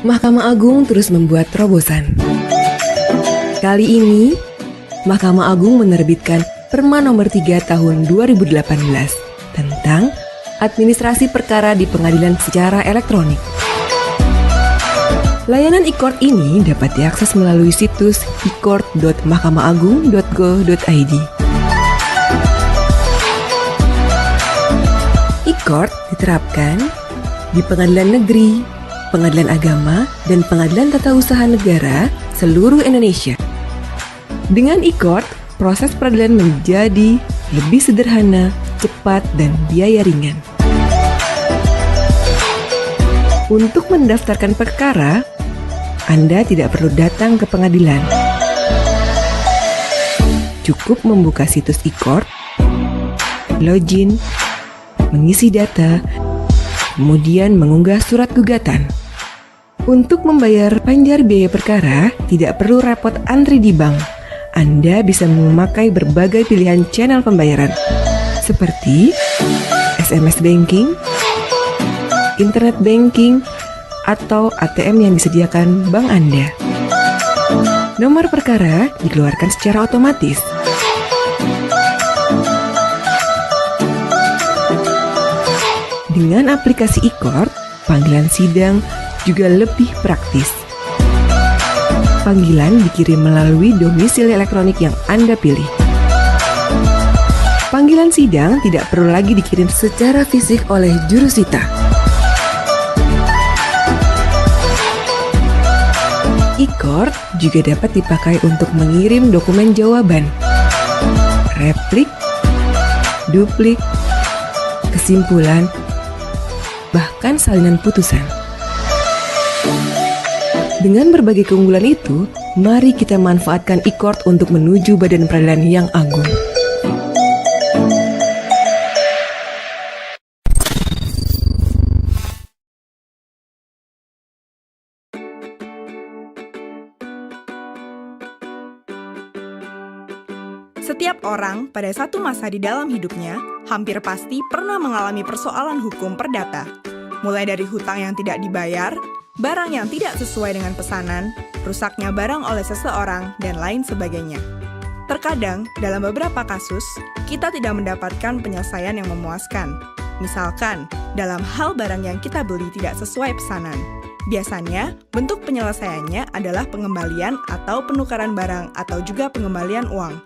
Mahkamah Agung terus membuat terobosan. Kali ini, Mahkamah Agung menerbitkan Perma Nomor 3 Tahun 2018 tentang administrasi perkara di pengadilan secara elektronik. Layanan e-court ini dapat diakses melalui situs e-court.mahkamaagung.go.id. E-court diterapkan di pengadilan negeri, pengadilan agama, dan pengadilan tata usaha negara seluruh Indonesia. Dengan e-court, proses peradilan menjadi lebih sederhana, cepat, dan biaya ringan. Untuk mendaftarkan perkara, Anda tidak perlu datang ke pengadilan. Cukup membuka situs e-court, login, mengisi data, kemudian mengunggah surat gugatan. Untuk membayar panjar biaya perkara, tidak perlu repot antri di bank. Anda bisa memakai berbagai pilihan channel pembayaran, seperti SMS banking, internet banking, atau ATM yang disediakan bank Anda. Nomor perkara dikeluarkan secara otomatis. Dengan aplikasi e-court, panggilan sidang juga lebih praktis. Panggilan dikirim melalui domisili elektronik yang Anda pilih. Panggilan sidang tidak perlu lagi dikirim secara fisik oleh jurusita. E-court juga dapat dipakai untuk mengirim dokumen jawaban, replik, duplik, kesimpulan, bahkan salinan putusan. Dengan berbagai keunggulan itu, mari kita manfaatkan e-court untuk menuju badan peradilan yang agung. Setiap orang pada satu masa di dalam hidupnya hampir pasti pernah mengalami persoalan hukum perdata. Mulai dari hutang yang tidak dibayar, barang yang tidak sesuai dengan pesanan, rusaknya barang oleh seseorang, dan lain sebagainya. Terkadang, dalam beberapa kasus, kita tidak mendapatkan penyelesaian yang memuaskan. Misalkan, dalam hal barang yang kita beli tidak sesuai pesanan. Biasanya, bentuk penyelesaiannya adalah pengembalian atau penukaran barang atau juga pengembalian uang.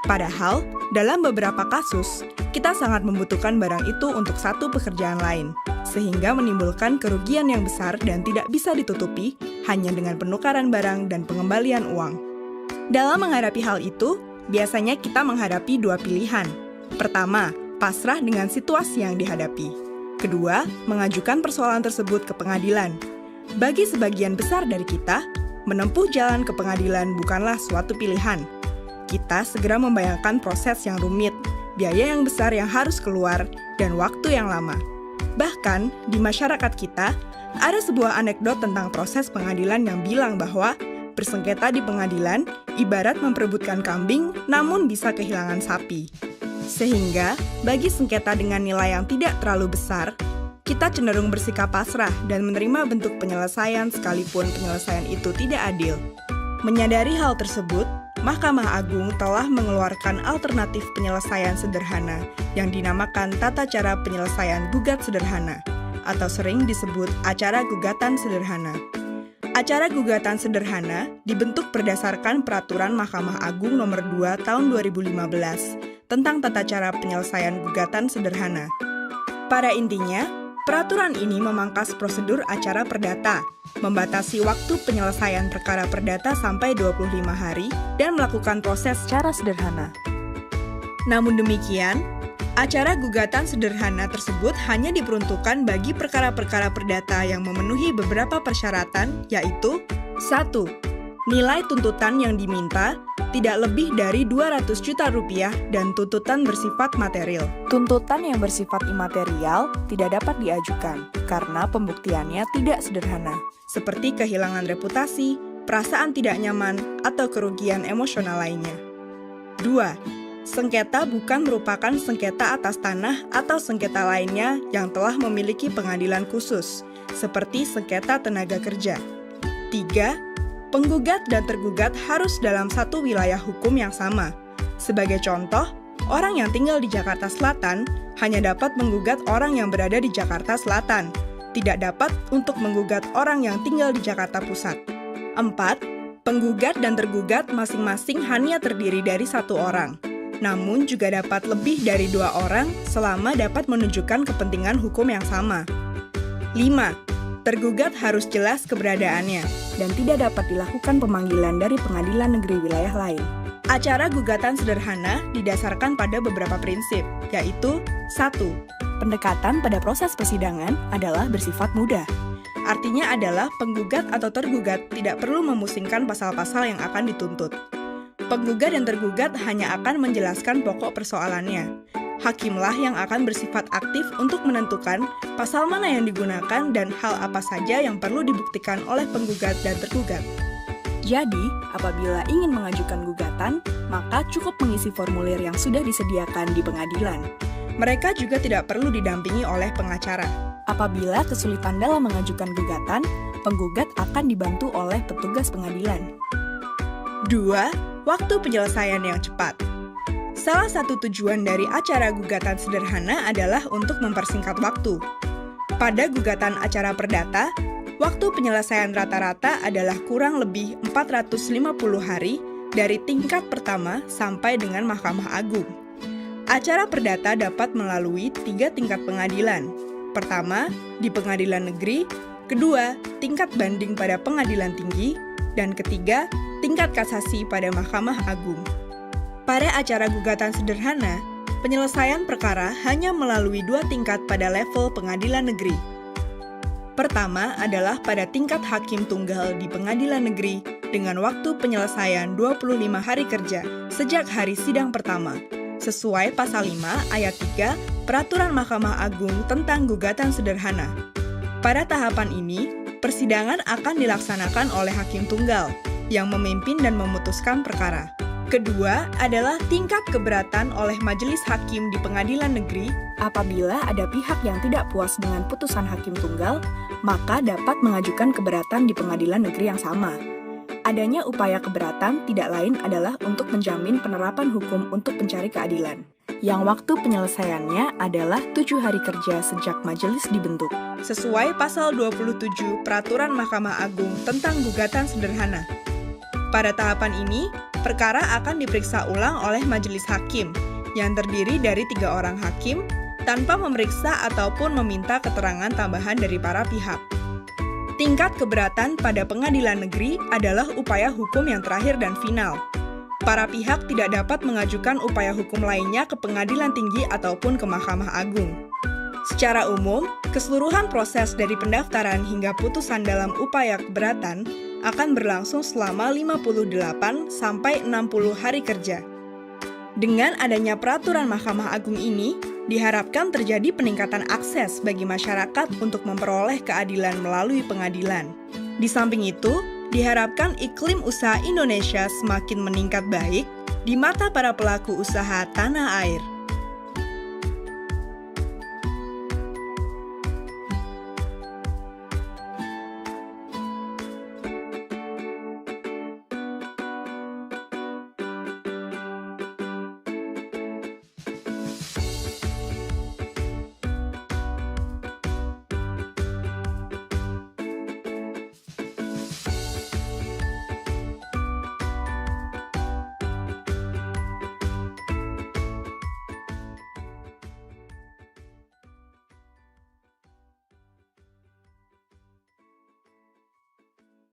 Padahal, dalam beberapa kasus, kita sangat membutuhkan barang itu untuk satu pekerjaan lain, sehingga menimbulkan kerugian yang besar dan tidak bisa ditutupi hanya dengan penukaran barang dan pengembalian uang. Dalam menghadapi hal itu, biasanya kita menghadapi dua pilihan. Pertama, pasrah dengan situasi yang dihadapi. Kedua, mengajukan persoalan tersebut ke pengadilan. Bagi sebagian besar dari kita, menempuh jalan ke pengadilan bukanlah suatu pilihan. Kita segera membayangkan proses yang rumit, biaya yang besar yang harus keluar, dan waktu yang lama. Bahkan, di masyarakat kita, ada sebuah anekdot tentang proses pengadilan yang bilang bahwa bersengketa di pengadilan ibarat memperebutkan kambing, namun bisa kehilangan sapi. Sehingga, bagi sengketa dengan nilai yang tidak terlalu besar, kita cenderung bersikap pasrah dan menerima bentuk penyelesaian sekalipun penyelesaian itu tidak adil. Menyadari hal tersebut, Mahkamah Agung telah mengeluarkan alternatif penyelesaian sederhana yang dinamakan Tata Cara Penyelesaian Gugat Sederhana, atau sering disebut Acara Gugatan Sederhana. Acara Gugatan Sederhana dibentuk berdasarkan Peraturan Mahkamah Agung Nomor 2 Tahun 2015 tentang Tata Cara Penyelesaian Gugatan Sederhana. Pada intinya, peraturan ini memangkas prosedur acara perdata, membatasi waktu penyelesaian perkara perdata sampai 25 hari, dan melakukan proses secara sederhana. Namun demikian, acara gugatan sederhana tersebut hanya diperuntukkan bagi perkara-perkara perdata yang memenuhi beberapa persyaratan, yaitu 1. Nilai tuntutan yang diminta tidak lebih dari 200 juta rupiah dan tuntutan bersifat material. Tuntutan yang bersifat imaterial tidak dapat diajukan karena pembuktiannya tidak sederhana, seperti kehilangan reputasi, perasaan tidak nyaman, atau kerugian emosional lainnya. 2. Sengketa bukan merupakan sengketa atas tanah atau sengketa lainnya yang telah memiliki pengadilan khusus, seperti sengketa tenaga kerja. 3. Penggugat dan tergugat harus dalam satu wilayah hukum yang sama. Sebagai contoh, orang yang tinggal di Jakarta Selatan hanya dapat menggugat orang yang berada di Jakarta Selatan, tidak dapat untuk menggugat orang yang tinggal di Jakarta Pusat. 4. Penggugat dan tergugat masing-masing hanya terdiri dari satu orang, namun juga dapat lebih dari 2 orang selama dapat menunjukkan kepentingan hukum yang sama. 5. Tergugat harus jelas keberadaannya dan tidak dapat dilakukan pemanggilan dari pengadilan negeri wilayah lain. Acara gugatan sederhana didasarkan pada beberapa prinsip, yaitu 1. Pendekatan pada proses persidangan adalah bersifat mudah. Artinya adalah penggugat atau tergugat tidak perlu memusingkan pasal-pasal yang akan dituntut. Penggugat dan tergugat hanya akan menjelaskan pokok persoalannya. Hakimlah yang akan bersifat aktif untuk menentukan pasal mana yang digunakan dan hal apa saja yang perlu dibuktikan oleh penggugat dan tergugat. Jadi, apabila ingin mengajukan gugatan, maka cukup mengisi formulir yang sudah disediakan di pengadilan. Mereka juga tidak perlu didampingi oleh pengacara. Apabila kesulitan dalam mengajukan gugatan, penggugat akan dibantu oleh petugas pengadilan. 2. Waktu penyelesaian yang cepat. Salah satu tujuan dari acara gugatan sederhana adalah untuk mempersingkat waktu. Pada gugatan acara perdata, waktu penyelesaian rata-rata adalah kurang lebih 450 hari dari tingkat pertama sampai dengan Mahkamah Agung. Acara perdata dapat melalui 3 tingkat pengadilan. Pertama, di pengadilan negeri, kedua, tingkat banding pada pengadilan tinggi, dan ketiga, tingkat kasasi pada Mahkamah Agung. Pada acara gugatan sederhana, penyelesaian perkara hanya melalui 2 tingkat pada level pengadilan negeri. Pertama adalah pada tingkat hakim tunggal di pengadilan negeri dengan waktu penyelesaian 25 hari kerja sejak hari sidang pertama, sesuai pasal 5 ayat 3 Peraturan Mahkamah Agung tentang gugatan sederhana. Pada tahapan ini, persidangan akan dilaksanakan oleh hakim tunggal yang memimpin dan memutuskan perkara. Kedua adalah tingkat keberatan oleh majelis hakim di pengadilan negeri. Apabila ada pihak yang tidak puas dengan putusan hakim tunggal, maka dapat mengajukan keberatan di pengadilan negeri yang sama. Adanya upaya keberatan tidak lain adalah untuk menjamin penerapan hukum untuk pencari keadilan, yang waktu penyelesaiannya adalah 7 hari kerja sejak majelis dibentuk, sesuai pasal 27 Peraturan Mahkamah Agung tentang gugatan sederhana. Pada tahapan ini, perkara akan diperiksa ulang oleh majelis hakim, yang terdiri dari 3 orang hakim, tanpa memeriksa ataupun meminta keterangan tambahan dari para pihak. Tingkat keberatan pada pengadilan negeri adalah upaya hukum yang terakhir dan final. Para pihak tidak dapat mengajukan upaya hukum lainnya ke pengadilan tinggi ataupun ke Mahkamah Agung. Secara umum, keseluruhan proses dari pendaftaran hingga putusan dalam upaya keberatan akan berlangsung selama 58 sampai 60 hari kerja. Dengan adanya peraturan Mahkamah Agung ini, diharapkan terjadi peningkatan akses bagi masyarakat untuk memperoleh keadilan melalui pengadilan. Di samping itu, diharapkan iklim usaha Indonesia semakin meningkat baik di mata para pelaku usaha tanah air.